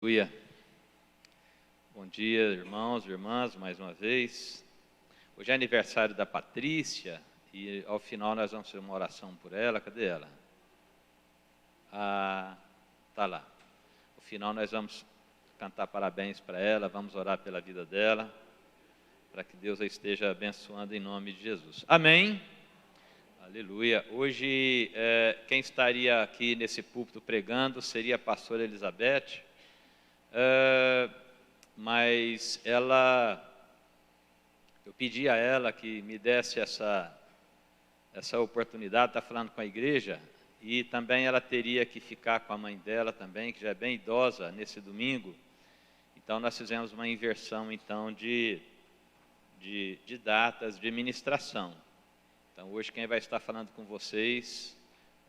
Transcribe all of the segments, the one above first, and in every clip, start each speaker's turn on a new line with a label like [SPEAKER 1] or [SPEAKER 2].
[SPEAKER 1] Aleluia. Bom dia, irmãos e irmãs, mais uma vez. Hoje é aniversário da Patrícia e ao final nós vamos fazer uma oração por ela. Cadê ela? Tá lá. No final nós vamos cantar parabéns para ela, vamos orar pela vida dela, para que Deus a esteja abençoando em nome de Jesus. Amém. Aleluia. Hoje quem estaria aqui nesse púlpito pregando seria a pastora Elizabeth. Mas eu pedi a ela que me desse essa oportunidade de estar falando com a igreja, e também ela teria que ficar com a mãe dela também, que já é bem idosa, nesse domingo. Então nós fizemos uma inversão então de datas de ministração. Então hoje quem vai estar falando com vocês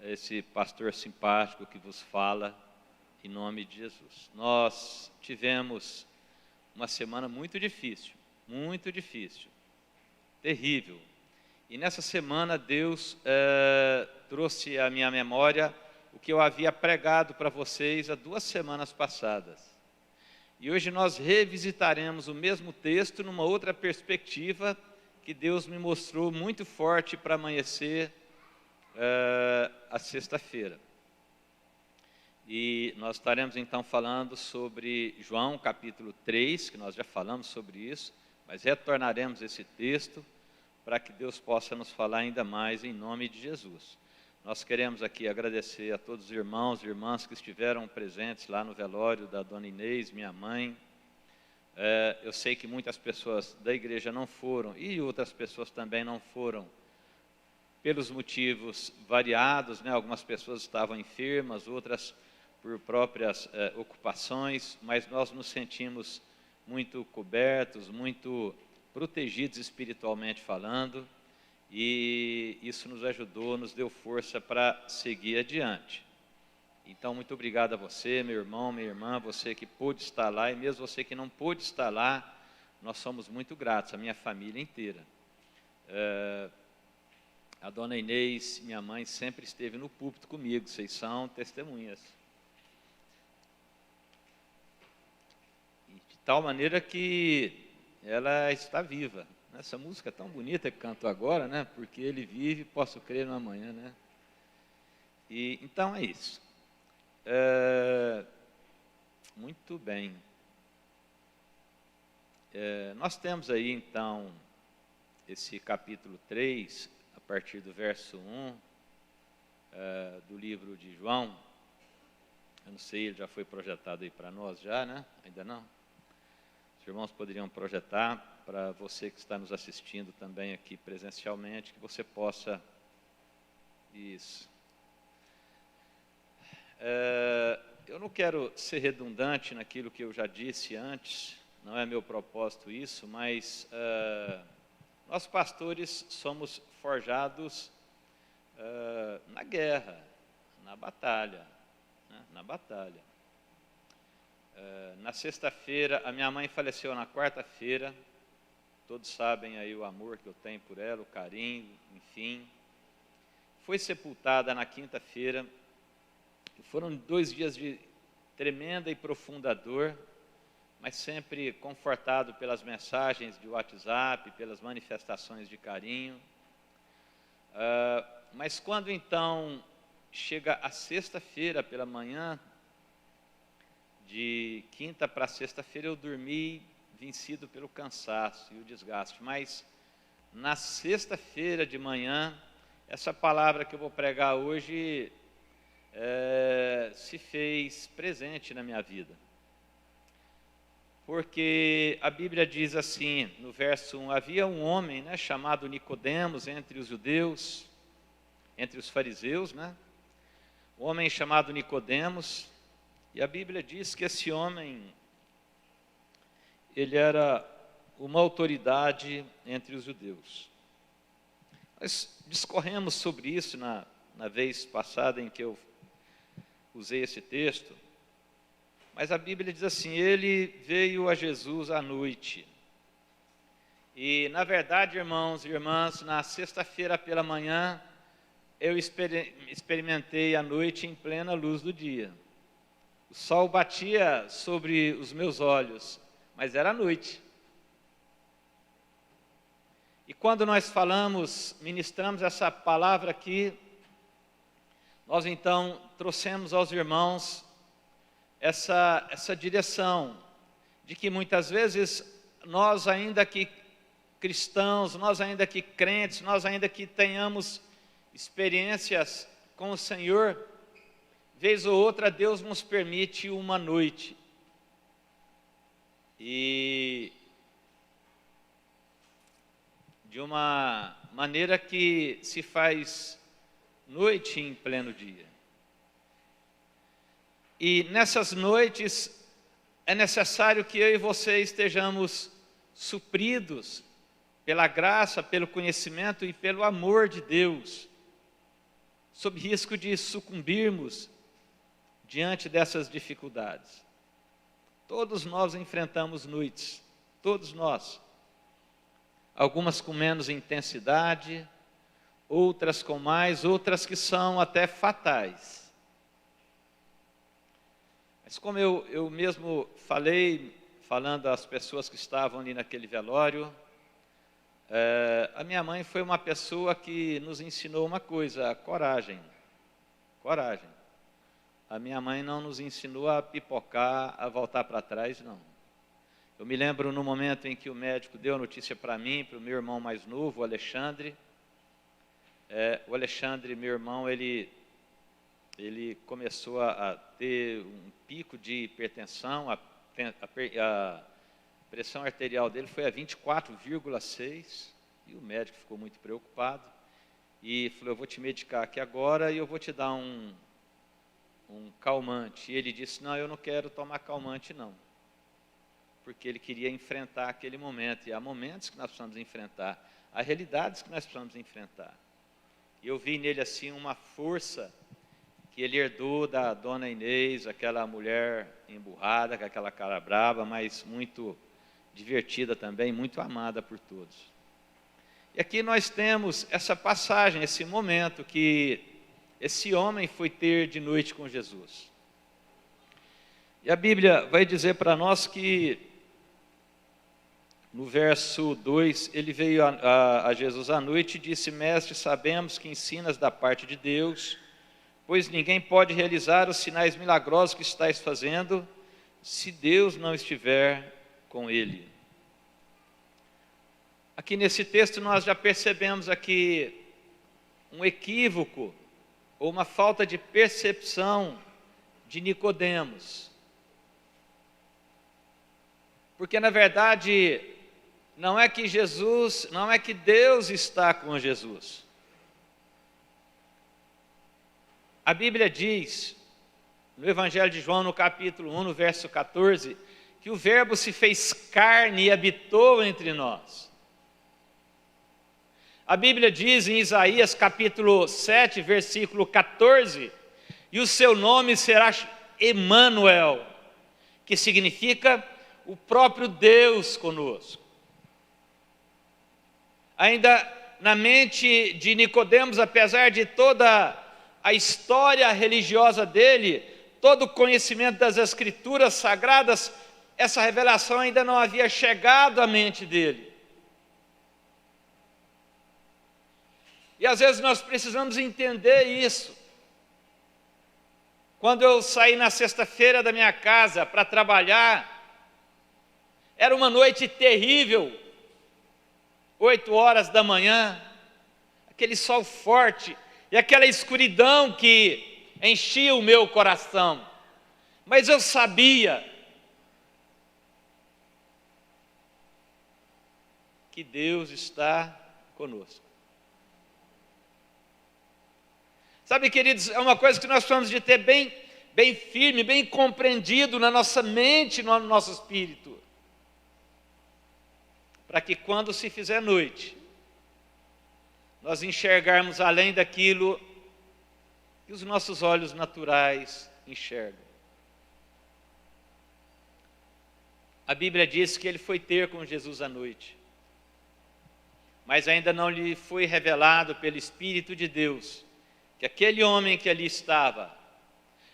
[SPEAKER 1] é esse pastor simpático que vos fala, em nome de Jesus. Nós tivemos uma semana muito difícil, terrível. E nessa semana Deus trouxe à minha memória o que eu havia pregado para vocês há 2 semanas passadas. E hoje nós revisitaremos o mesmo texto numa outra perspectiva que Deus me mostrou muito forte para amanhecer a sexta-feira. E nós estaremos então falando sobre João capítulo 3, que nós já falamos sobre isso, mas retornaremos esse texto para que Deus possa nos falar ainda mais em nome de Jesus. Nós queremos aqui agradecer a todos os irmãos e irmãs que estiveram presentes lá no velório da dona Inês, minha mãe. Eu sei que muitas pessoas da igreja não foram, e outras pessoas também não foram, pelos motivos variados, né? Algumas pessoas estavam enfermas, outras por próprias ocupações, mas nós nos sentimos muito cobertos, muito protegidos espiritualmente falando, e isso nos ajudou, nos deu força para seguir adiante. Então, muito obrigado a você, meu irmão, minha irmã, você que pôde estar lá, e mesmo você que não pôde estar lá, nós somos muito gratos, a minha família inteira. A dona Inês, minha mãe, sempre esteve no púlpito comigo, vocês são testemunhas. De tal maneira que ela está viva. Essa música tão bonita que cantou agora, né? Porque ele vive, posso crer no amanhã, né? E então é isso. Muito bem. Nós temos aí então esse capítulo 3, a partir do verso 1 do livro de João. Eu não sei, ele já foi projetado aí para nós já, né? Ainda não? Os irmãos poderiam projetar para você que está nos assistindo também aqui presencialmente, que você possa... Isso. Eu não quero ser redundante naquilo que eu já disse antes, não é meu propósito isso, mas nós pastores somos forjados na guerra, na batalha, né? Na batalha. Na sexta-feira, a minha mãe faleceu na quarta-feira, todos sabem aí o amor que eu tenho por ela, o carinho, enfim. Foi sepultada na quinta-feira, foram 2 dias de tremenda e profunda dor, mas sempre confortado pelas mensagens de WhatsApp, pelas manifestações de carinho. Mas quando então chega a sexta-feira pela manhã, de quinta para sexta-feira eu dormi vencido pelo cansaço e o desgaste, mas na sexta-feira de manhã, essa palavra que eu vou pregar hoje se fez presente na minha vida. Porque a Bíblia diz assim, no verso 1, havia um homem, né, chamado Nicodemos entre os judeus, entre os fariseus, né? Um homem chamado Nicodemos. E a Bíblia diz que esse homem, ele era uma autoridade entre os judeus. Nós discorremos sobre isso na vez passada em que eu usei esse texto, mas a Bíblia diz assim, ele veio a Jesus à noite. E, na verdade, irmãos e irmãs, na sexta-feira pela manhã, eu experimentei a noite em plena luz do dia. O sol batia sobre os meus olhos, mas era noite. E quando nós ministramos essa palavra aqui, nós então trouxemos aos irmãos essa direção de que muitas vezes nós ainda que cristãos, nós ainda que crentes, nós ainda que tenhamos experiências com o Senhor, vez ou outra Deus nos permite uma noite. E de uma maneira que se faz noite em pleno dia. E nessas noites é necessário que eu e você estejamos supridos pela graça, pelo conhecimento e pelo amor de Deus, sob risco de sucumbirmos diante dessas dificuldades. Todos nós enfrentamos noites, todos nós. Algumas com menos intensidade, outras com mais, outras que são até fatais. Mas como eu mesmo falando às pessoas que estavam ali naquele velório, a minha mãe foi uma pessoa que nos ensinou uma coisa: a coragem. Coragem. A minha mãe não nos ensinou a pipocar, a voltar para trás, não. Eu me lembro no momento em que o médico deu a notícia para mim, para o meu irmão mais novo, o Alexandre. O Alexandre, meu irmão, ele começou a ter um pico de hipertensão, a pressão arterial dele foi a 24,6, e o médico ficou muito preocupado, e falou: eu vou te medicar aqui agora e eu vou te dar um calmante. E ele disse: não, eu não quero tomar calmante não, porque ele queria enfrentar aquele momento, e há momentos que nós precisamos enfrentar, há realidades que nós precisamos enfrentar. E eu vi nele assim uma força que ele herdou da dona Inês, aquela mulher emburrada, com aquela cara brava, mas muito divertida também, muito amada por todos. E aqui nós temos essa passagem, esse momento que esse homem foi ter de noite com Jesus. E a Bíblia vai dizer para nós que, no verso 2, ele veio a Jesus à noite e disse: mestre, sabemos que ensinas da parte de Deus, pois ninguém pode realizar os sinais milagrosos que estais fazendo, se Deus não estiver com ele. Aqui nesse texto nós já percebemos aqui um equívoco, ou uma falta de percepção de Nicodemos. Porque na verdade, não é que Deus está com Jesus. A Bíblia diz, no Evangelho de João, no capítulo 1, no verso 14, que o Verbo se fez carne e habitou entre nós. A Bíblia diz em Isaías capítulo 7, versículo 14, e o seu nome será Emanuel, que significa o próprio Deus conosco. Ainda na mente de Nicodemos, apesar de toda a história religiosa dele, todo o conhecimento das Escrituras Sagradas, essa revelação ainda não havia chegado à mente dele. E às vezes nós precisamos entender isso. Quando eu saí na sexta-feira da minha casa para trabalhar, era uma noite terrível, 8 horas da manhã, aquele sol forte e aquela escuridão que enchia o meu coração. Mas eu sabia que Deus está conosco. Sabe, queridos, é uma coisa que nós precisamos de ter bem firme, bem compreendido na nossa mente, no nosso espírito. Para que quando se fizer noite, nós enxergarmos além daquilo que os nossos olhos naturais enxergam. A Bíblia diz que ele foi ter com Jesus à noite, mas ainda não lhe foi revelado pelo Espírito de Deus que aquele homem que ali estava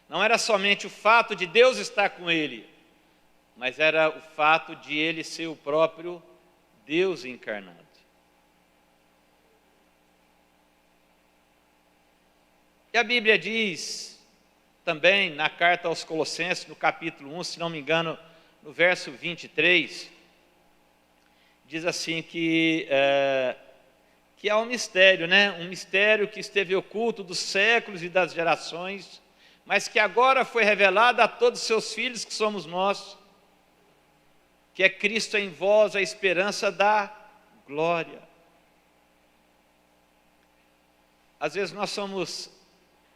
[SPEAKER 1] não era somente o fato de Deus estar com ele, mas era o fato de ele ser o próprio Deus encarnado. E a Bíblia diz também na carta aos Colossenses, no capítulo 1, se não me engano, no verso 23, diz assim que há um mistério, né? Um mistério que esteve oculto dos séculos e das gerações, mas que agora foi revelado a todos os seus filhos, que somos nós, que é Cristo em vós, a esperança da glória. Às vezes nós somos,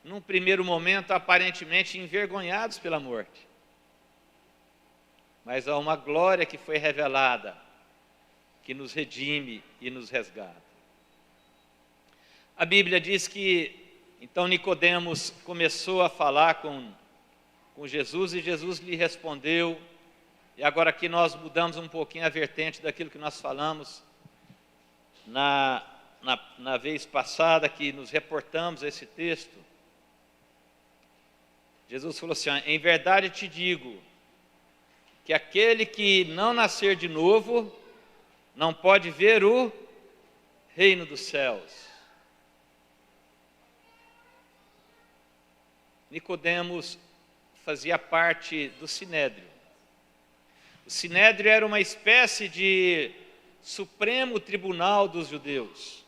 [SPEAKER 1] num primeiro momento, aparentemente envergonhados pela morte, mas há uma glória que foi revelada, que nos redime e nos resgata. A Bíblia diz que, então, Nicodemos começou a falar com Jesus, e Jesus lhe respondeu, e agora aqui nós mudamos um pouquinho a vertente daquilo que nós falamos na vez passada, que nos reportamos a esse texto. Jesus falou assim: em verdade te digo, que aquele que não nascer de novo, não pode ver o reino dos céus. Nicodemos fazia parte do Sinédrio. O Sinédrio era uma espécie de supremo tribunal dos judeus.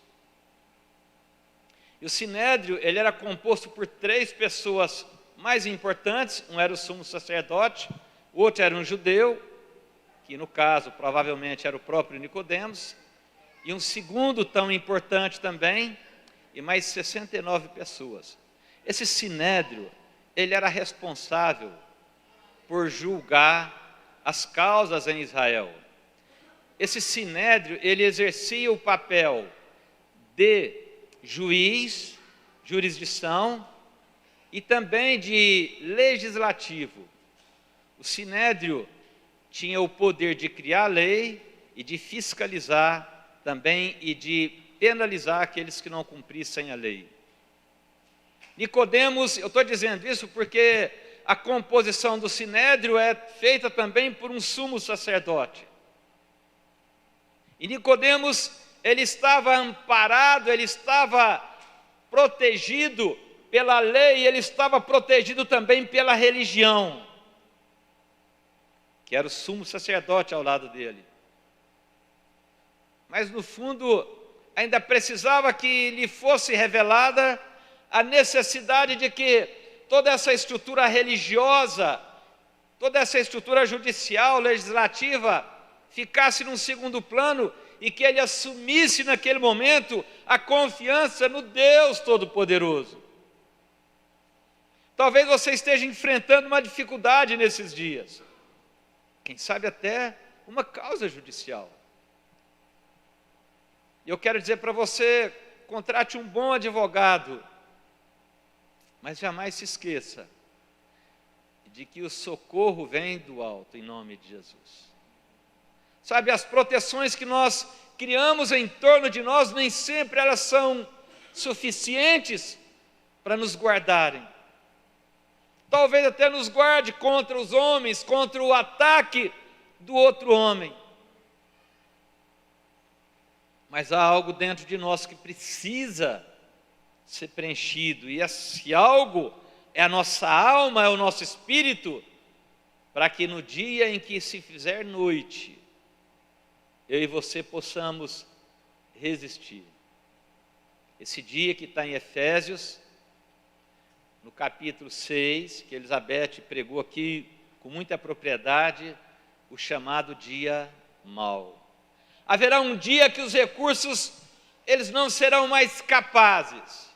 [SPEAKER 1] E o Sinédrio, ele era composto por 3 pessoas mais importantes. Um era o sumo sacerdote, o outro era um judeu, que no caso provavelmente era o próprio Nicodemos, e um segundo tão importante também, e mais 69 pessoas. Esse Sinédrio, ele era responsável por julgar as causas em Israel. Esse Sinédrio, ele exercia o papel de juiz, jurisdição, e também de legislativo. O Sinédrio tinha o poder de criar lei e de fiscalizar também e de penalizar aqueles que não cumprissem a lei. Nicodemos, eu estou dizendo isso porque a composição do Sinédrio é feita também por um sumo sacerdote. E Nicodemos, ele estava amparado, ele estava protegido pela lei, ele estava protegido também pela religião, que era o sumo sacerdote ao lado dele. Mas no fundo, ainda precisava que lhe fosse revelada a necessidade de que toda essa estrutura religiosa, toda essa estrutura judicial, legislativa, ficasse num segundo plano e que ele assumisse naquele momento a confiança no Deus Todo-Poderoso. Talvez você esteja enfrentando uma dificuldade nesses dias, quem sabe até uma causa judicial. E eu quero dizer para você, contrate um bom advogado, mas jamais se esqueça de que o socorro vem do alto, em nome de Jesus. Sabe, as proteções que nós criamos em torno de nós, nem sempre elas são suficientes para nos guardarem. Talvez até nos guarde contra os homens, contra o ataque do outro homem. Mas há algo dentro de nós que precisa ser preenchido, e esse algo é a nossa alma, é o nosso espírito, para que no dia em que se fizer noite, eu e você possamos resistir. Esse dia que está em Efésios, no capítulo 6, que Elizabeth pregou aqui com muita propriedade, o chamado dia mau. Haverá um dia que os recursos, eles não serão mais capazes.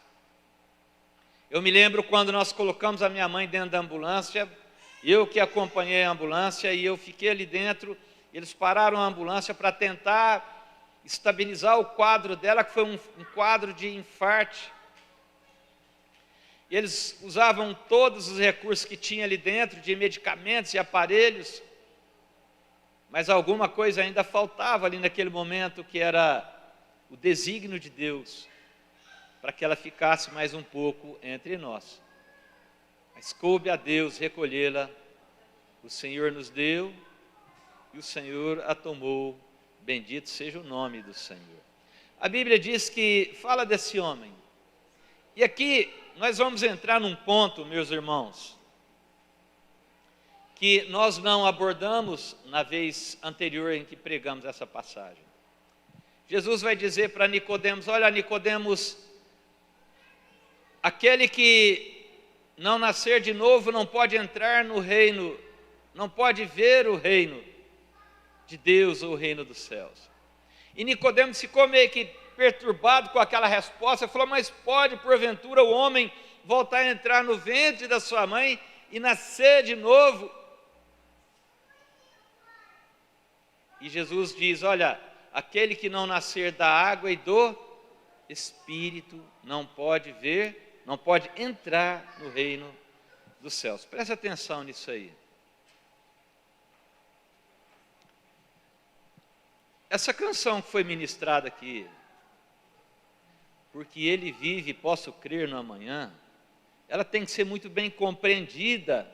[SPEAKER 1] Eu me lembro quando nós colocamos a minha mãe dentro da ambulância, eu que acompanhei a ambulância, e eu fiquei ali dentro, eles pararam a ambulância para tentar estabilizar o quadro dela, que foi um quadro de infarte. E eles usavam todos os recursos que tinha ali dentro, de medicamentos e aparelhos, mas alguma coisa ainda faltava ali naquele momento, que era o desígnio de Deus, para que ela ficasse mais um pouco entre nós. mas coube a Deus recolhê-la. O Senhor nos deu e o Senhor a tomou. Bendito seja o nome do Senhor. A Bíblia diz que fala desse homem. E aqui nós vamos entrar num ponto, meus irmãos, que nós não abordamos na vez anterior em que pregamos essa passagem. Jesus vai dizer para Nicodemos: olha, Nicodemos, aquele que não nascer de novo não pode entrar no reino, não pode ver o reino de Deus ou o reino dos céus. E Nicodemos ficou meio que perturbado com aquela resposta, falou: mas pode porventura o homem voltar a entrar no ventre da sua mãe e nascer de novo? E Jesus diz: olha, aquele que não nascer da água e do Espírito não pode ver, não pode entrar no reino dos céus. Preste atenção nisso aí. Essa canção que foi ministrada aqui, porque ele vive e posso crer no amanhã, ela tem que ser muito bem compreendida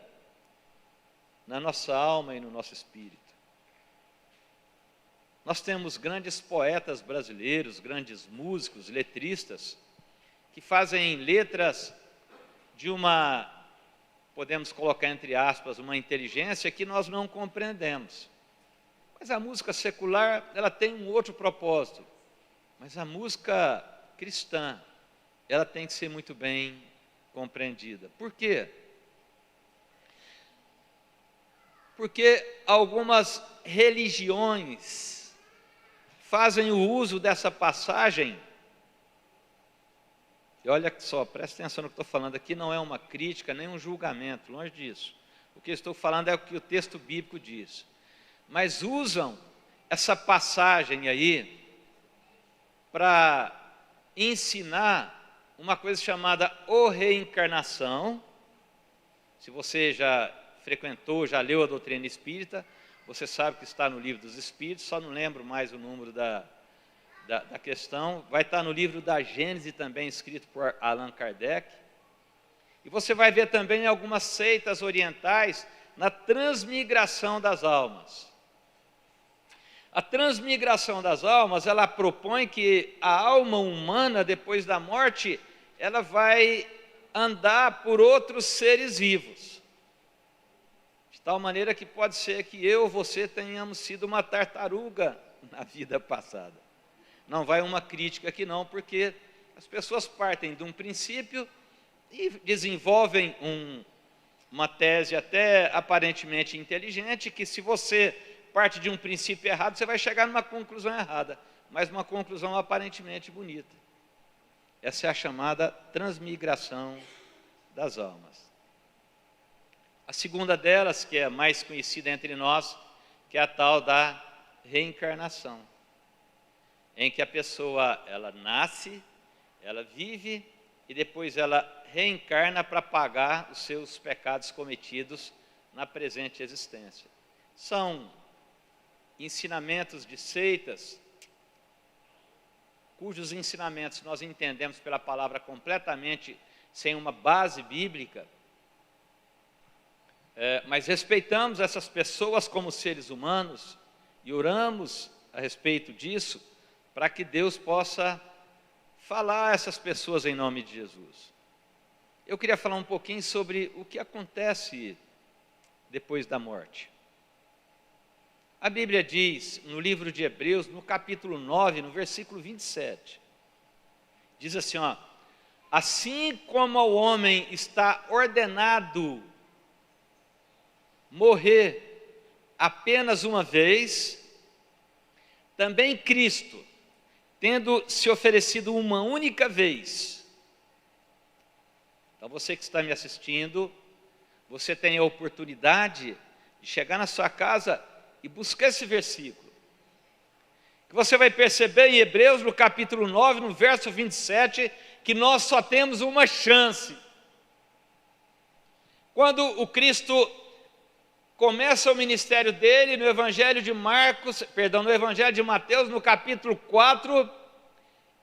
[SPEAKER 1] na nossa alma e no nosso espírito. Nós temos grandes poetas brasileiros, grandes músicos, letristas, que fazem letras de uma, podemos colocar entre aspas, uma inteligência que nós não compreendemos. Mas a música secular, ela tem um outro propósito. Mas a música cristã, ela tem que ser muito bem compreendida. Por quê? Porque algumas religiões fazem o uso dessa passagem. E olha só, presta atenção no que estou falando aqui, não é uma crítica, nem um julgamento, longe disso. O que eu estou falando é o que o texto bíblico diz. Mas usam essa passagem aí para ensinar uma coisa chamada o reencarnação. Se você já frequentou, já leu a doutrina espírita, você sabe que está no livro dos Espíritos, só não lembro mais o número da questão. Vai estar no livro da Gênese também, escrito por Allan Kardec. E você vai ver também algumas seitas orientais na transmigração das almas. A transmigração das almas, ela propõe que a alma humana, depois da morte, ela vai andar por outros seres vivos. De tal maneira que pode ser que eu ou você tenhamos sido uma tartaruga na vida passada. Não vai uma crítica aqui não, porque as pessoas partem de um princípio e desenvolvem uma tese até aparentemente inteligente, que se você parte de um princípio errado, você vai chegar numa conclusão errada, mas uma conclusão aparentemente bonita. Essa é a chamada transmigração das almas. A segunda delas, que é mais conhecida entre nós, que é a tal da reencarnação, em que a pessoa, ela nasce, ela vive e depois ela reencarna para pagar os seus pecados cometidos na presente existência. São ensinamentos de seitas, cujos ensinamentos nós entendemos pela palavra completamente sem uma base bíblica, mas respeitamos essas pessoas como seres humanos e oramos a respeito disso, para que Deus possa falar a essas pessoas em nome de Jesus. Eu queria falar um pouquinho sobre o que acontece depois da morte. A Bíblia diz, no livro de Hebreus, no capítulo 9, no versículo 27, diz assim, ó: assim como ao homem está ordenado morrer apenas uma vez, também Cristo, tendo se oferecido uma única vez. Então você que está me assistindo, você tem a oportunidade de chegar na sua casa e buscar esse versículo, que você vai perceber em Hebreus, no capítulo 9, no verso 27, que nós só temos uma chance. Quando o Cristo começa o ministério dele, no Evangelho de no Evangelho de Mateus, no capítulo 4,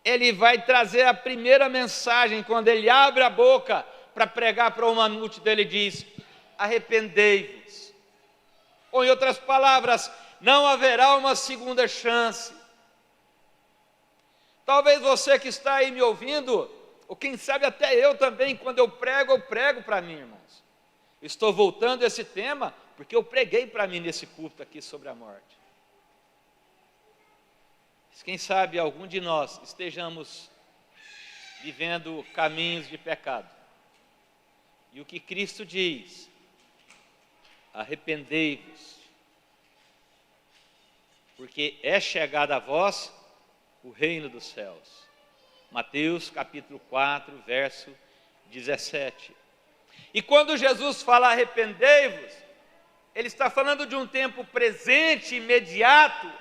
[SPEAKER 1] ele vai trazer a primeira mensagem, quando ele abre a boca para pregar para uma multidão, ele diz: arrependei-vos. Ou em outras palavras, não haverá uma segunda chance. Talvez você que está aí me ouvindo, ou quem sabe até eu também, quando eu prego para mim, irmãos. Estou voltando a esse tema, porque eu preguei para mim nesse culto aqui sobre a morte. Quem sabe algum de nós estejamos vivendo caminhos de pecado. E o que Cristo diz: arrependei-vos, porque é chegado a vós o reino dos céus. Mateus capítulo 4, verso 17. E quando Jesus fala arrependei-vos, ele está falando de um tempo presente, imediato,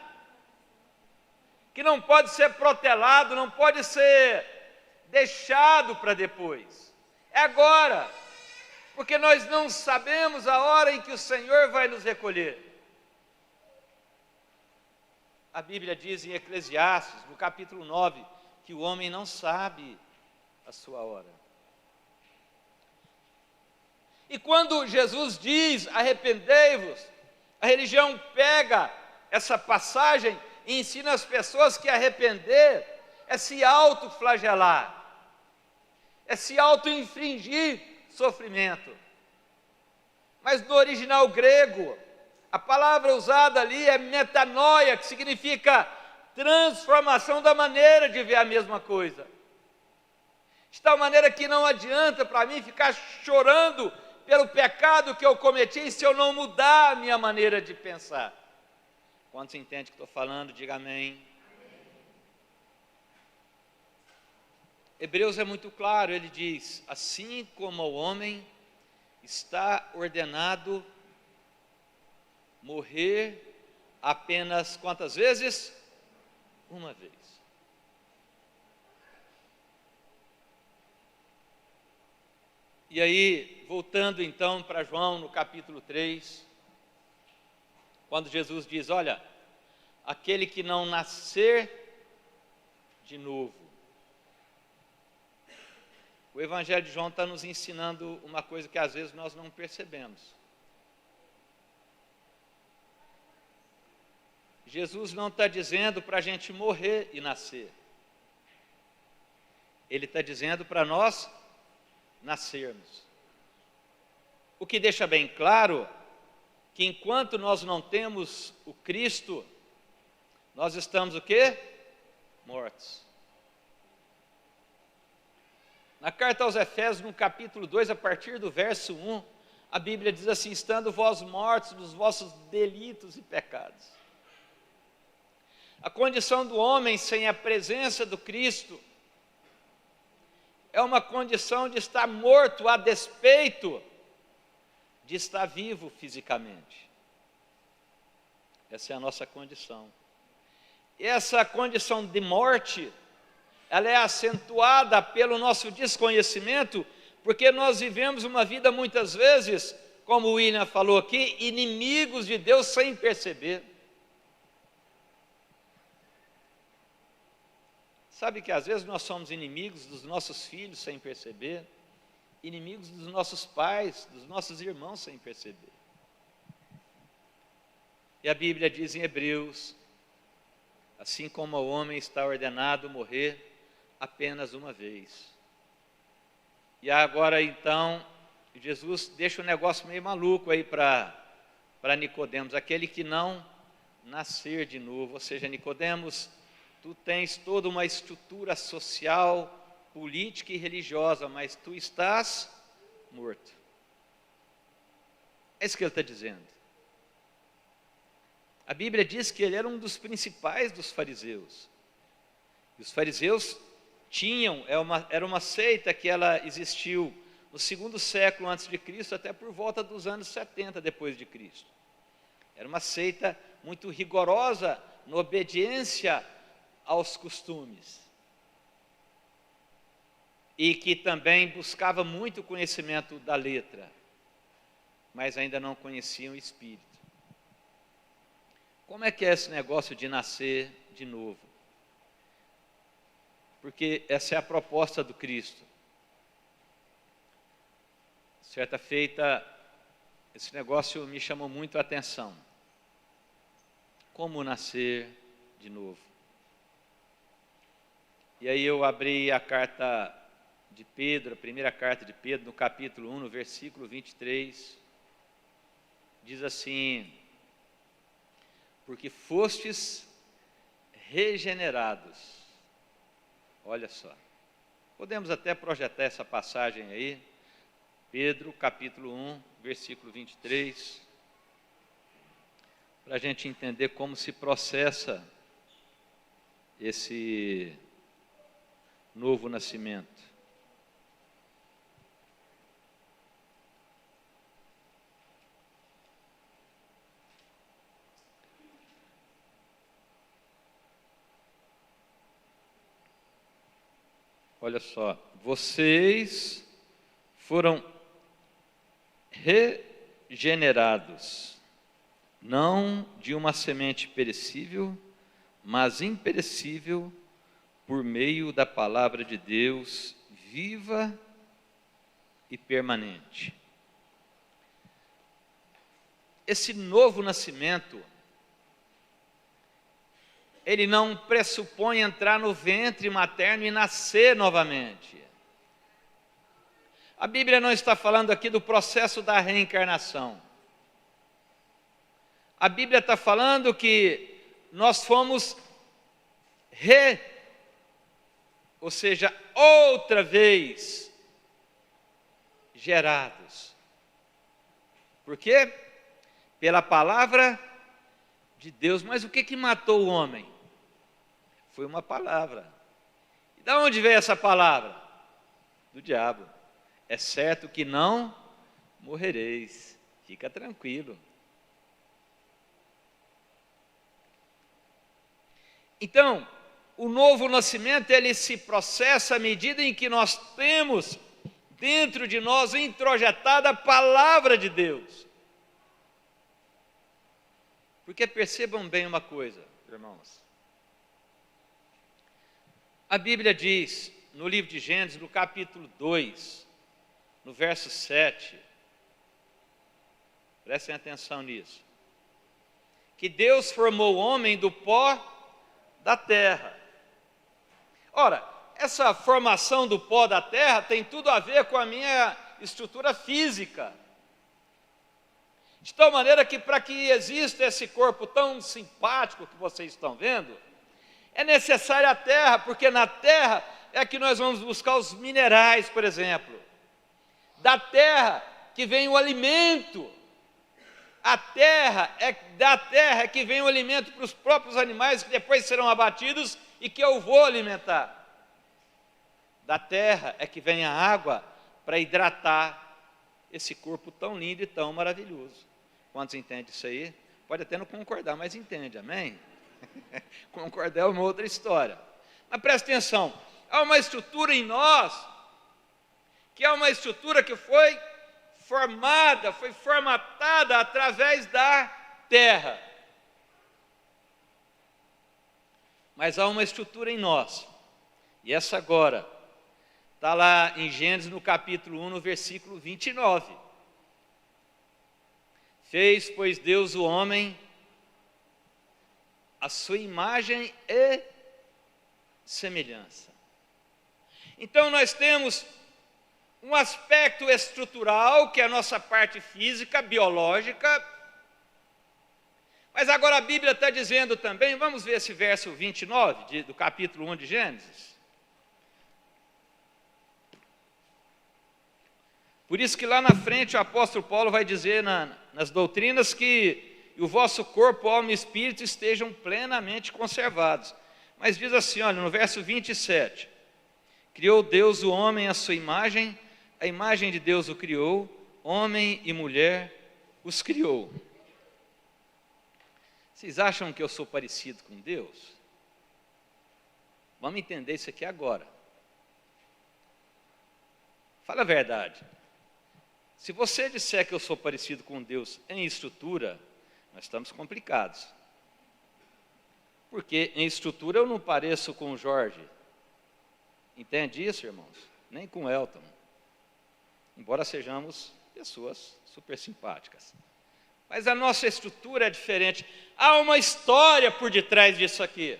[SPEAKER 1] que não pode ser protelado, não pode ser deixado para depois. É agora, porque nós não sabemos a hora em que o Senhor vai nos recolher. A Bíblia diz em Eclesiastes, no capítulo 9, que o homem não sabe a sua hora. E quando Jesus diz arrependei-vos, a religião pega essa passagem e ensina as pessoas que arrepender é se autoflagelar, é se auto-infligir sofrimento. Mas no original grego, a palavra usada ali é metanoia, que significa transformação da maneira de ver a mesma coisa. De tal maneira que não adianta para mim ficar chorando pelo pecado que eu cometi se eu não mudar a minha maneira de pensar. Quantos entendem o que estou falando? Diga amém. Hebreus é muito claro, ele diz: assim como o homem está ordenado morrer apenas quantas vezes? Uma vez. E aí, voltando então para João no capítulo 3, quando Jesus diz: olha, aquele que não nascer de novo. O Evangelho de João está nos ensinando uma coisa que às vezes nós não percebemos. Jesus não está dizendo para a gente morrer e nascer. Ele está dizendo para nós nascermos. O que deixa bem claro que enquanto nós não temos o Cristo, nós estamos o quê? Mortos. Na carta aos Efésios, no capítulo 2, a partir do verso 1, a Bíblia diz assim: estando vós mortos dos vossos delitos e pecados. A condição do homem sem a presença do Cristo é uma condição de estar morto a despeito de estar vivo fisicamente. Essa é a nossa condição. E essa condição de morte, ela é acentuada pelo nosso desconhecimento, porque nós vivemos uma vida muitas vezes, como o William falou aqui, inimigos de Deus sem perceber. Sabe que às vezes nós somos inimigos dos nossos filhos sem perceber, inimigos dos nossos pais, dos nossos irmãos sem perceber. E a Bíblia diz em Hebreus: assim como o homem está ordenado morrer apenas uma vez. E agora então, Jesus deixa um negócio meio maluco aí para Nicodemos, aquele que não nascer de novo. Ou seja, Nicodemos, tu tens toda uma estrutura social, política e religiosa, mas tu estás morto. É isso que ele está dizendo. A Bíblia diz que ele era um dos principais dos fariseus. E os fariseus era uma seita que ela existiu no 2º século antes de Cristo, até por volta dos anos 70 depois de Cristo. Era uma seita muito rigorosa na obediência aos costumes, e que também buscava muito conhecimento da letra, mas ainda não conheciam o Espírito. Como é que é esse negócio de nascer de novo? Porque essa é a proposta do Cristo. Certa feita, esse negócio me chamou muito a atenção. Como nascer de novo? E aí eu abri a carta de Pedro, a primeira carta de Pedro, no capítulo 1, no versículo 23, diz assim: porque fostes regenerados. Olha só, podemos até projetar essa passagem aí, Pedro, capítulo 1, versículo 23, para a gente entender como se processa esse novo nascimento. Olha só, vocês foram regenerados, não de uma semente perecível, mas imperecível, por meio da palavra de Deus, viva e permanente. Esse novo nascimento, ele não pressupõe entrar no ventre materno e nascer novamente. A Bíblia não está falando aqui do processo da reencarnação. A Bíblia está falando que nós fomos ou seja, outra vez gerados. Por quê? Pela palavra de Deus. Mas o que matou o homem? Foi uma palavra. E de onde veio essa palavra? Do diabo. É certo que não morrereis. Fica tranquilo. Então, o novo nascimento, ele se processa à medida em que nós temos dentro de nós introjetada a palavra de Deus. Porque percebam bem uma coisa, irmãos. A Bíblia diz, no livro de Gênesis, no capítulo 2, no verso 7, prestem atenção nisso, que Deus formou o homem do pó da terra. Ora, essa formação do pó da terra tem tudo a ver com a minha estrutura física. De tal maneira que para que exista esse corpo tão simpático que vocês estão vendo, é necessária a terra, porque na terra é que nós vamos buscar os minerais, por exemplo. Da terra que vem o alimento. Da terra é que vem o alimento para os próprios animais que depois serão abatidos e que eu vou alimentar. Da terra é que vem a água para hidratar esse corpo tão lindo e tão maravilhoso. Quantos entendem isso aí? Pode até não concordar, mas entende, amém? Concordar é uma outra história. Mas presta atenção, há uma estrutura em nós, que é uma estrutura que foi formada, foi formatada através da terra. Mas há uma estrutura em nós, e essa agora está lá em Gênesis, no capítulo 1, no versículo 29. Fez, pois, Deus o homem a sua imagem e semelhança. Então nós temos um aspecto estrutural, que é a nossa parte física, biológica, mas agora a Bíblia está dizendo também, vamos ver esse verso 29 do capítulo 1 de Gênesis. Por isso que lá na frente o apóstolo Paulo vai dizer nas doutrinas que o vosso corpo, alma e espírito estejam plenamente conservados. Mas diz assim, olha, no verso 27, criou Deus o homem à sua imagem, a imagem de Deus o criou, homem e mulher os criou. Vocês acham que eu sou parecido com Deus? Vamos entender isso aqui agora. Fala a verdade. Se você disser que eu sou parecido com Deus em estrutura, nós estamos complicados. Porque em estrutura eu não pareço com o Jorge. Entende isso, irmãos? Nem com o Elton. Embora sejamos pessoas super simpáticas. Mas a nossa estrutura é diferente. Há uma história por detrás disso aqui.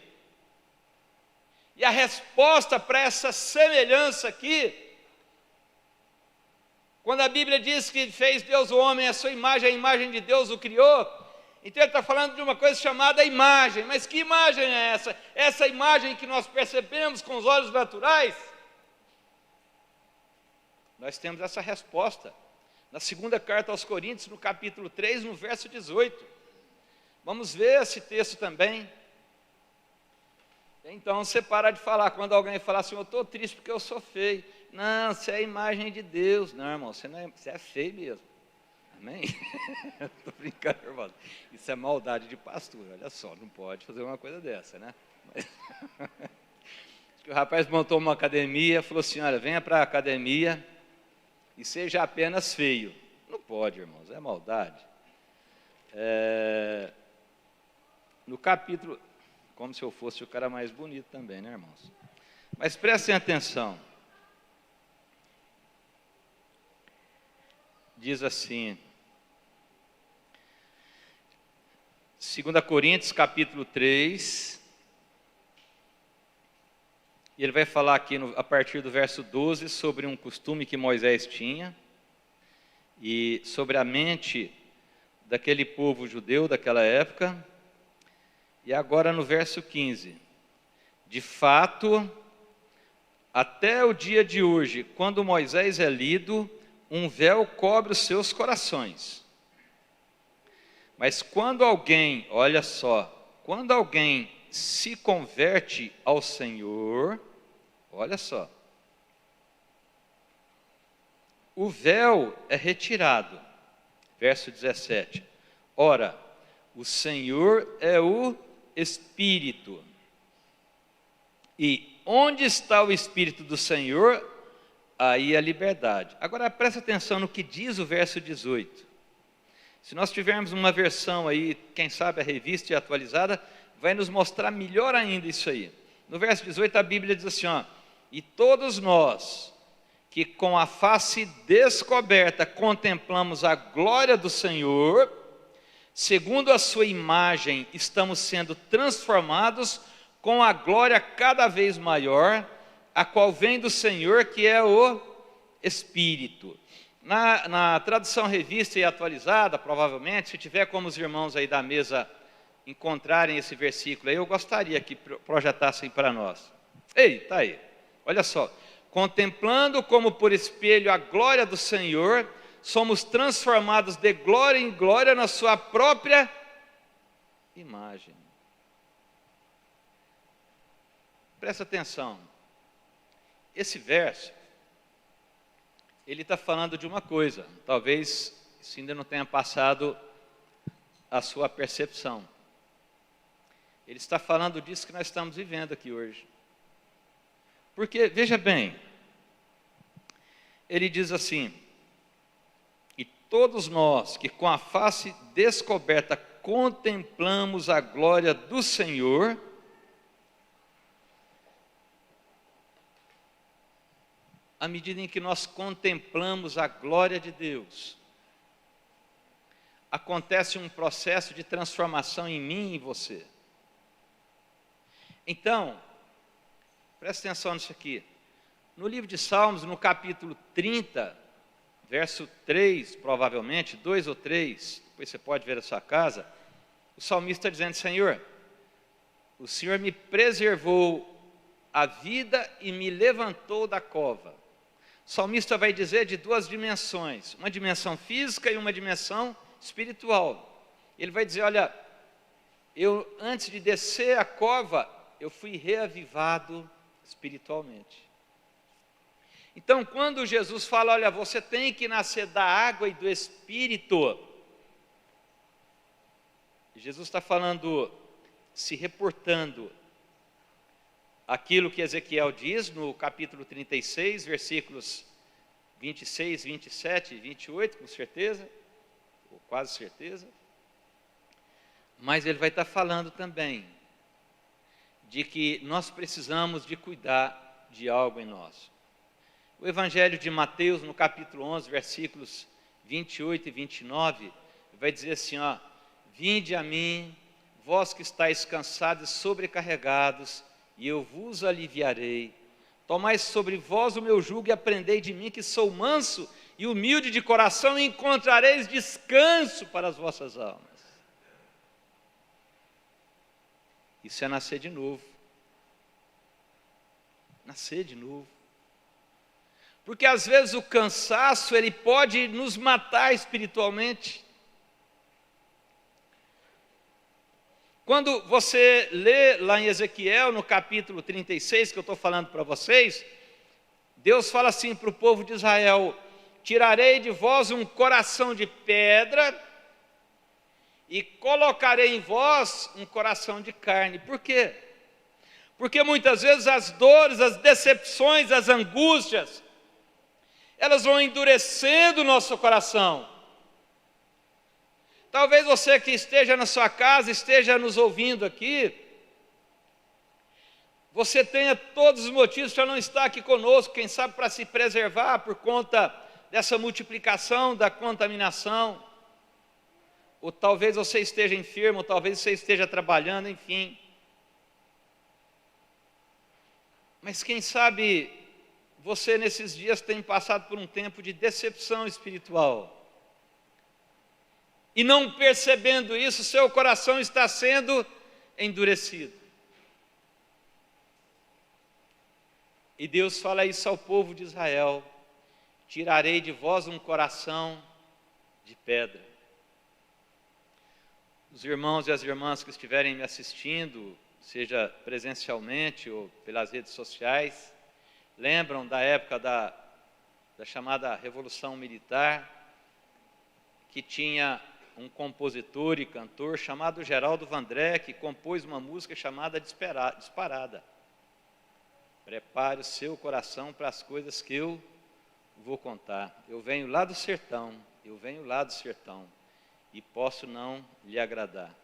[SPEAKER 1] E a resposta para essa semelhança aqui, quando a Bíblia diz que fez Deus o homem à sua imagem, a imagem de Deus o criou, então ele está falando de uma coisa chamada imagem. Mas que imagem é essa? Essa imagem que nós percebemos com os olhos naturais? Nós temos essa resposta na segunda carta aos Coríntios, no capítulo 3, no verso 18. Vamos ver esse texto também. Então, você para de falar, quando alguém falar assim, eu estou triste porque eu sou feio. Não, você é a imagem de Deus. Não, irmão, você é feio mesmo. Amém? Estou brincando, irmão. Isso é maldade de pastor, olha só, não pode fazer uma coisa dessa, né? Mas... o rapaz montou uma academia, falou assim, olha, venha para a academia e seja apenas feio. Não pode, irmãos, é maldade. No capítulo, como se eu fosse o cara mais bonito também, né, irmãos? Mas prestem atenção. Diz assim, 2 Coríntios, capítulo 3, e ele vai falar aqui, a partir do verso 12, sobre um costume que Moisés tinha, e sobre a mente daquele povo judeu daquela época. E agora no verso 15, de fato, até o dia de hoje, quando Moisés é lido, um véu cobre os seus corações. Mas quando alguém, olha só, quando alguém se converte ao Senhor, olha só, o véu é retirado. Verso 17. Ora, o Senhor é o Espírito. E onde está o Espírito do Senhor, aí a liberdade. Agora presta atenção no que diz o verso 18. Se nós tivermos uma versão aí, quem sabe a revista e atualizada, vai nos mostrar melhor ainda isso aí. No verso 18 a Bíblia diz assim, ó, e todos nós que com a face descoberta contemplamos a glória do Senhor, segundo a sua imagem, estamos sendo transformados com a glória cada vez maior, a qual vem do Senhor, que é o Espírito. Na tradução revista e atualizada, provavelmente, se tiver como os irmãos aí da mesa encontrarem esse versículo aí, eu gostaria que projetassem para nós. Ei, está aí, olha só. Contemplando como por espelho a glória do Senhor, somos transformados de glória em glória na sua própria imagem. Presta atenção. Esse verso, ele está falando de uma coisa, talvez isso ainda não tenha passado a sua percepção. Ele está falando disso que nós estamos vivendo aqui hoje. Porque, veja bem, ele diz assim, e todos nós que com a face descoberta contemplamos a glória do Senhor, à medida em que nós contemplamos a glória de Deus, acontece um processo de transformação em mim e em você. Então, presta atenção nisso aqui. No livro de Salmos, no capítulo 30, verso 3, provavelmente, 2 ou 3, depois você pode ver a sua casa, o salmista está dizendo, Senhor, o Senhor me preservou a vida e me levantou da cova. O salmista vai dizer de duas dimensões, uma dimensão física e uma dimensão espiritual. Ele vai dizer, olha, eu antes de descer a cova, eu fui reavivado espiritualmente. Então, quando Jesus fala, olha, você tem que nascer da água e do Espírito, Jesus está falando, se reportando aquilo que Ezequiel diz no capítulo 36, versículos 26, 27 e 28, com certeza, ou quase certeza. Mas ele vai estar falando também de que nós precisamos de cuidar de algo em nós. O Evangelho de Mateus, no capítulo 11, versículos 28 e 29, vai dizer assim, ó: vinde a mim, vós que estáis cansados e sobrecarregados, e eu vos aliviarei. Tomai sobre vós o meu jugo e aprendei de mim, que sou manso e humilde de coração, e encontrareis descanso para as vossas almas. Isso é nascer de novo. Nascer de novo. Porque às vezes o cansaço, ele pode nos matar espiritualmente. Quando você lê lá em Ezequiel, no capítulo 36, que eu estou falando para vocês, Deus fala assim para o povo de Israel: tirarei de vós um coração de pedra e colocarei em vós um coração de carne. Por quê? Porque muitas vezes as dores, as decepções, as angústias, elas vão endurecendo o nosso coração. Talvez você que esteja na sua casa, esteja nos ouvindo aqui, você tenha todos os motivos para não estar aqui conosco, quem sabe para se preservar por conta dessa multiplicação da contaminação. Ou talvez você esteja enfermo, ou talvez você esteja trabalhando, enfim. Mas quem sabe você nesses dias tem passado por um tempo de decepção espiritual. E não percebendo isso, seu coração está sendo endurecido. E Deus fala isso ao povo de Israel: tirarei de vós um coração de pedra. Os irmãos e as irmãs que estiverem me assistindo, seja presencialmente ou pelas redes sociais, lembram da época da chamada Revolução Militar, que tinha um compositor e cantor chamado Geraldo Vandré, que compôs uma música chamada Disparada. Prepare o seu coração para as coisas que eu vou contar. Eu venho lá do sertão, e posso não lhe agradar.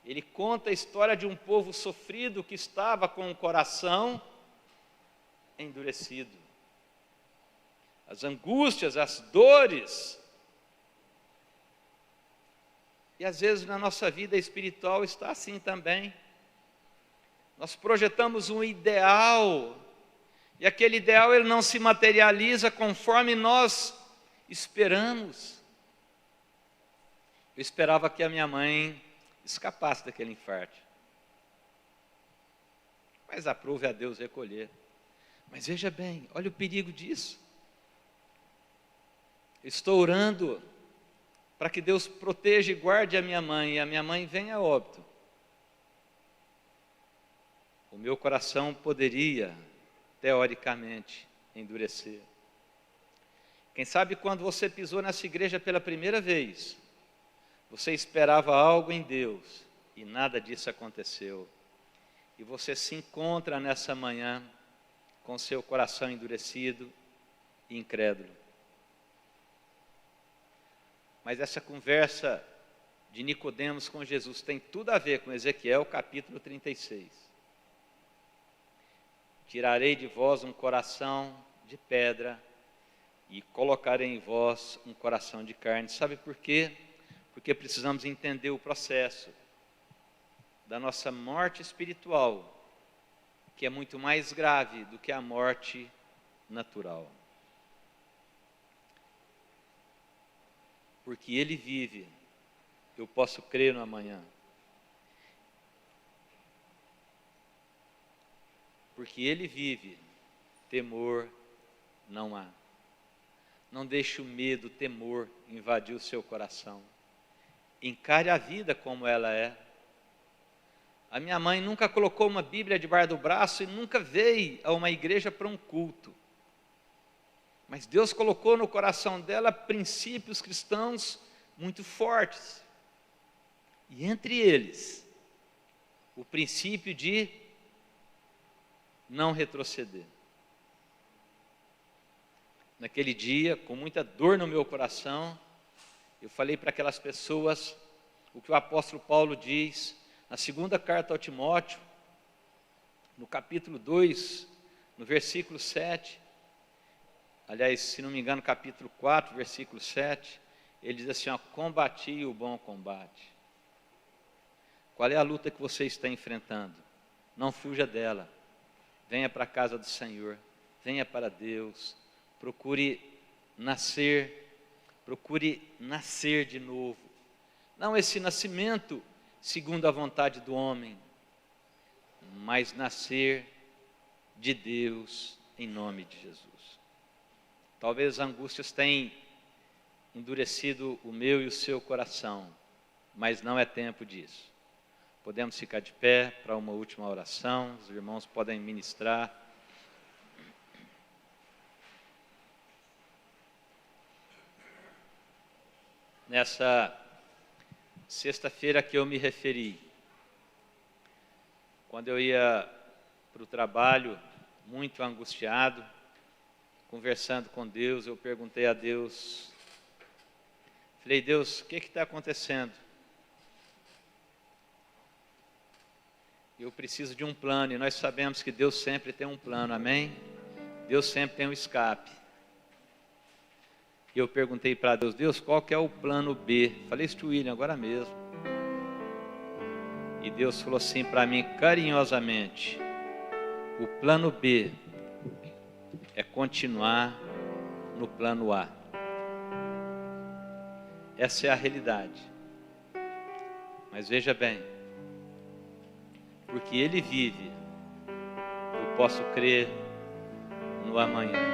[SPEAKER 1] Ele conta a história de um povo sofrido que estava com o coração endurecido. As angústias, as dores. E às vezes na nossa vida espiritual está assim também. Nós projetamos um ideal, e aquele ideal ele não se materializa conforme nós esperamos. Eu esperava que a minha mãe escapasse daquele infarto. Mas aprove a Deus recolher. Mas veja bem, olha o perigo disso. Eu estou orando para que Deus proteja e guarde a minha mãe, e a minha mãe venha a óbito. O meu coração poderia, teoricamente, endurecer. Quem sabe quando você pisou nessa igreja pela primeira vez, você esperava algo em Deus e nada disso aconteceu. E você se encontra nessa manhã com seu coração endurecido e incrédulo. Mas essa conversa de Nicodemos com Jesus tem tudo a ver com Ezequiel capítulo 36. Tirarei de vós um coração de pedra e colocarei em vós um coração de carne. Sabe por quê? Porque precisamos entender o processo da nossa morte espiritual, que é muito mais grave do que a morte natural. Porque Ele vive, eu posso crer no amanhã. Porque Ele vive, temor não há. Não deixe o medo, o temor invadir o seu coração. Encare a vida como ela é. A minha mãe nunca colocou uma Bíblia debaixo do braço e nunca veio a uma igreja para um culto. Mas Deus colocou no coração dela princípios cristãos muito fortes. E entre eles, o princípio de não retroceder. Naquele dia, com muita dor no meu coração, eu falei para aquelas pessoas o que o apóstolo Paulo diz na segunda carta ao Timóteo, no capítulo 2, no versículo 7. aliás, se não me engano, capítulo 4, versículo 7, ele diz assim, ó, combati o bom combate. Qual é a luta que você está enfrentando? Não fuja dela. Venha para a casa do Senhor, venha para Deus, procure nascer de novo. Não esse nascimento segundo a vontade do homem, mas nascer de Deus em nome de Jesus. Talvez as angústias tenham endurecido o meu e o seu coração, mas não é tempo disso. Podemos ficar de pé para uma última oração, os irmãos podem ministrar. Nessa sexta-feira que eu me referi, quando eu ia para o trabalho, muito angustiado, conversando com Deus, eu perguntei a Deus, falei, Deus, o que está acontecendo? Eu preciso de um plano, e nós sabemos que Deus sempre tem um plano, amém? Deus sempre tem um escape. E eu perguntei para Deus, Deus, qual que é o plano B? Falei isso para o William agora mesmo. E Deus falou assim para mim, carinhosamente, o plano B é continuar no plano A. Essa é a realidade. Mas veja bem, porque Ele vive, eu posso crer no amanhã.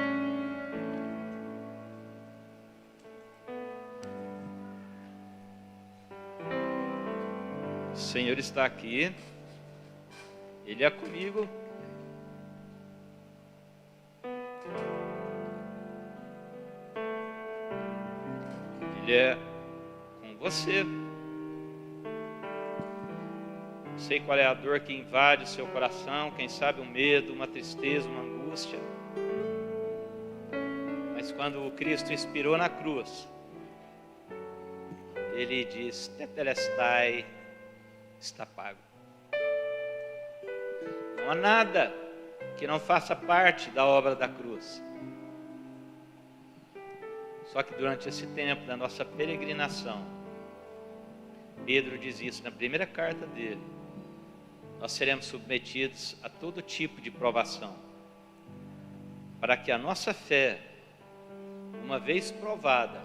[SPEAKER 1] O Senhor está aqui, Ele é comigo. Ele é com você. Não sei qual é a dor que invade o seu coração, quem sabe um medo, uma tristeza, uma angústia. Mas quando o Cristo expirou na cruz, Ele diz, tetelestai, está pago. Não há nada que não faça parte da obra da cruz. Só que durante esse tempo da nossa peregrinação, Pedro diz isso na primeira carta dele, nós seremos submetidos a todo tipo de provação, para que a nossa fé, uma vez provada,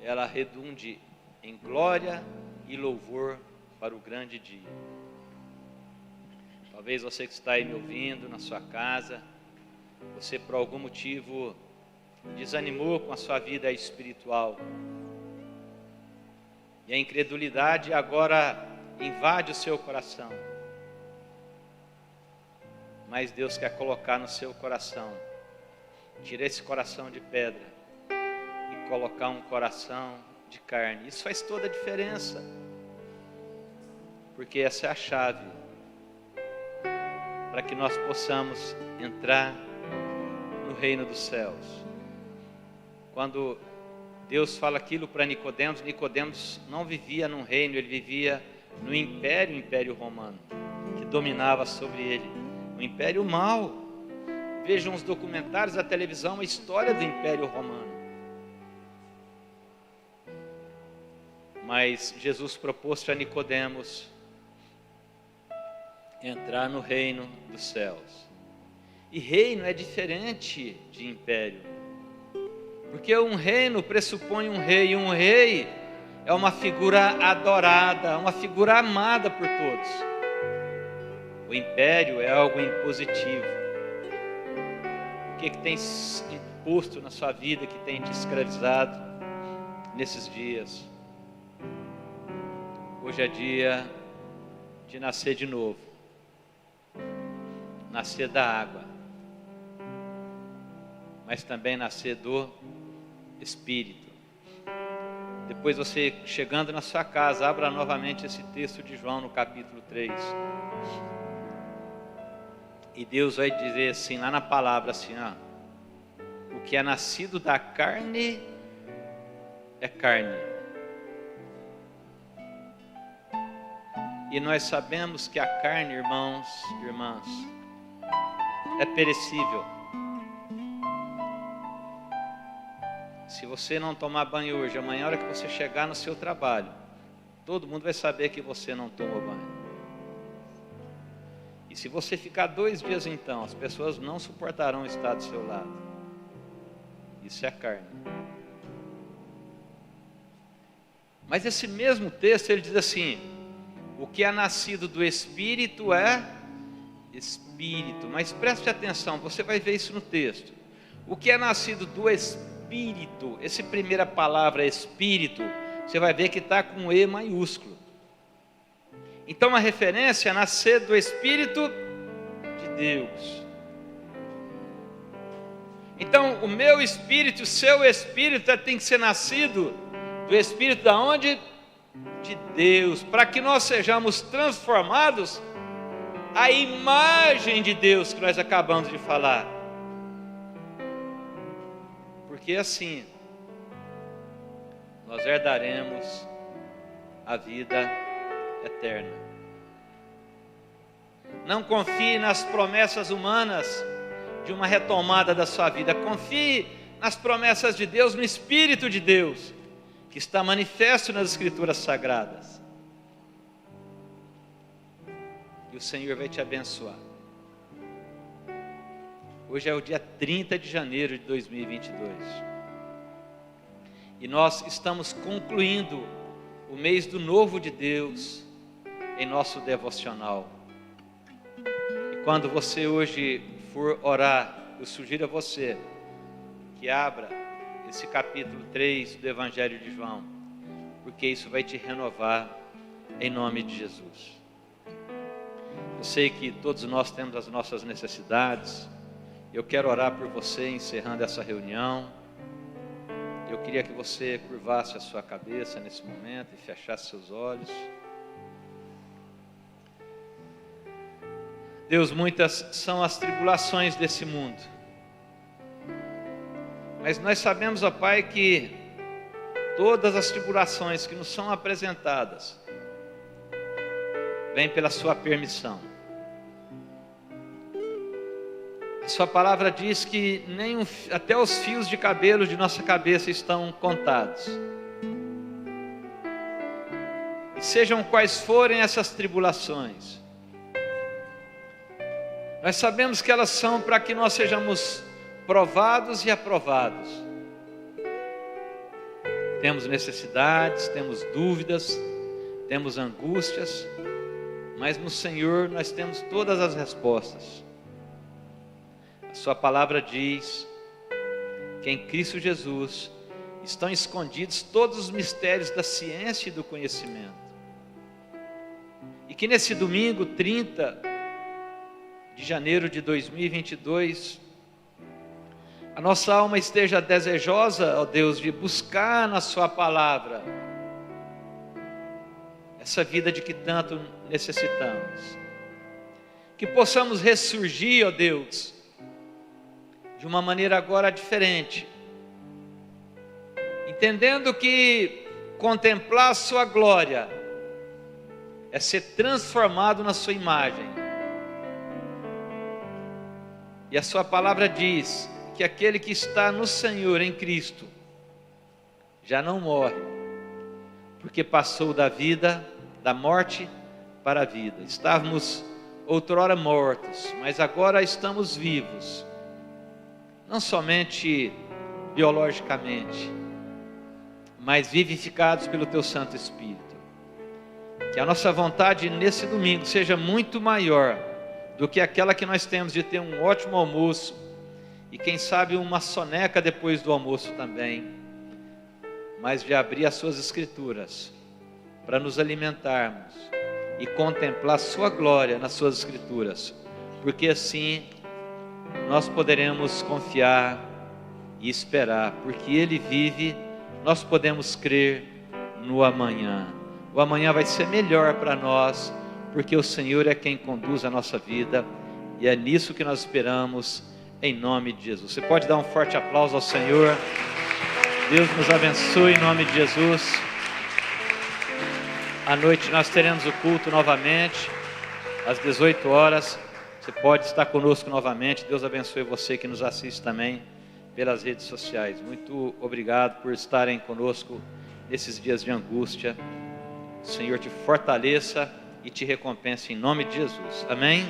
[SPEAKER 1] ela redunde em glória e louvor para o grande dia. Talvez você que está aí me ouvindo na sua casa, você por algum motivo desanimou com a sua vida espiritual, e a incredulidade agora invade o seu coração. Mas Deus quer colocar no seu coração, tirar esse coração de pedra e colocar um coração de carne. Isso faz toda a diferença, porque essa é a chave para que nós possamos entrar no reino dos céus. Quando Deus fala aquilo para Nicodemos, Nicodemos não vivia num reino, ele vivia no império romano, que dominava sobre ele. O império mau. Vejam os documentários da televisão, a história do império romano. Mas Jesus propôs para Nicodemos entrar no reino dos céus. E reino é diferente de império, porque um reino pressupõe um rei, e um rei é uma figura adorada, uma figura amada por todos. O império é algo impositivo. O que tem imposto na sua vida, que tem te escravizado nesses dias? Hoje é dia de nascer de novo, nascer da água, mas também nascer do Espírito. Depois você, chegando na sua casa, abra novamente esse texto de João no capítulo 3. E Deus vai dizer assim, lá na palavra assim, ó, o que é nascido da carne é carne. E nós sabemos que a carne, irmãos, irmãs, é perecível. Se você não tomar banho hoje, amanhã, a hora que você chegar no seu trabalho, todo mundo vai saber que você não tomou banho. E se você ficar 2 dias então, as pessoas não suportarão estar do seu lado. Isso é a carne. Mas esse mesmo texto, ele diz assim: o que é nascido do Espírito é Espírito. Mas preste atenção, você vai ver isso no texto. O que é nascido do Espírito, essa primeira palavra Espírito, você vai ver que está com E maiúsculo. Então a referência é nascer do Espírito de Deus. Então o meu espírito, o seu espírito tem que ser nascido do Espírito da onde? De Deus, para que nós sejamos transformados à imagem de Deus que nós acabamos de falar. Porque assim nós herdaremos a vida eterna. Não confie nas promessas humanas de uma retomada da sua vida. Confie nas promessas de Deus, no Espírito de Deus, que está manifesto nas Escrituras Sagradas. E o Senhor vai te abençoar. Hoje é o dia 30 de janeiro de 2022. E nós estamos concluindo o mês do novo de Deus em nosso devocional. E quando você hoje for orar, eu sugiro a você que abra esse capítulo 3 do Evangelho de João, porque isso vai te renovar em nome de Jesus. Eu sei que todos nós temos as nossas necessidades. Eu quero orar por você encerrando essa reunião. Eu queria que você curvasse a sua cabeça nesse momento e fechasse seus olhos. Deus, muitas são as tribulações desse mundo. Mas nós sabemos, ó Pai, que todas as tribulações que nos são apresentadas vêm pela sua permissão. A sua palavra diz que até os fios de cabelo de nossa cabeça estão contados. E sejam quais forem essas tribulações, nós sabemos que elas são para que nós sejamos provados e aprovados. Temos necessidades, temos dúvidas, temos angústias, mas no Senhor nós temos todas as respostas. A sua palavra diz que em Cristo Jesus estão escondidos todos os mistérios da ciência e do conhecimento. E que nesse domingo 30 de janeiro de 2022, a nossa alma esteja desejosa, ó Deus, de buscar na sua palavra essa vida de que tanto necessitamos. Que possamos ressurgir, ó Deus, de uma maneira agora diferente, entendendo que contemplar a sua glória é ser transformado na sua imagem. E a sua palavra diz que aquele que está no Senhor, em Cristo, já não morre, porque passou da morte para a vida. Estávamos outrora mortos, mas agora estamos vivos, não somente biologicamente, mas vivificados pelo Teu Santo Espírito. Que a nossa vontade nesse domingo seja muito maior do que aquela que nós temos de ter um ótimo almoço e quem sabe uma soneca depois do almoço também, mas de abrir as Suas Escrituras para nos alimentarmos e contemplar Sua glória nas Suas Escrituras, porque assim nós poderemos confiar e esperar, porque Ele vive, nós podemos crer no amanhã. O amanhã vai ser melhor para nós, porque o Senhor é quem conduz a nossa vida, e é nisso que nós esperamos, em nome de Jesus. Você pode dar um forte aplauso ao Senhor. Deus nos abençoe em nome de Jesus. À noite nós teremos o culto novamente, às 18 horas. Você pode estar conosco novamente. Deus abençoe você que nos assiste também, pelas redes sociais. Muito obrigado por estarem conosco nesses dias de angústia. O Senhor te fortaleça e te recompense em nome de Jesus. Amém?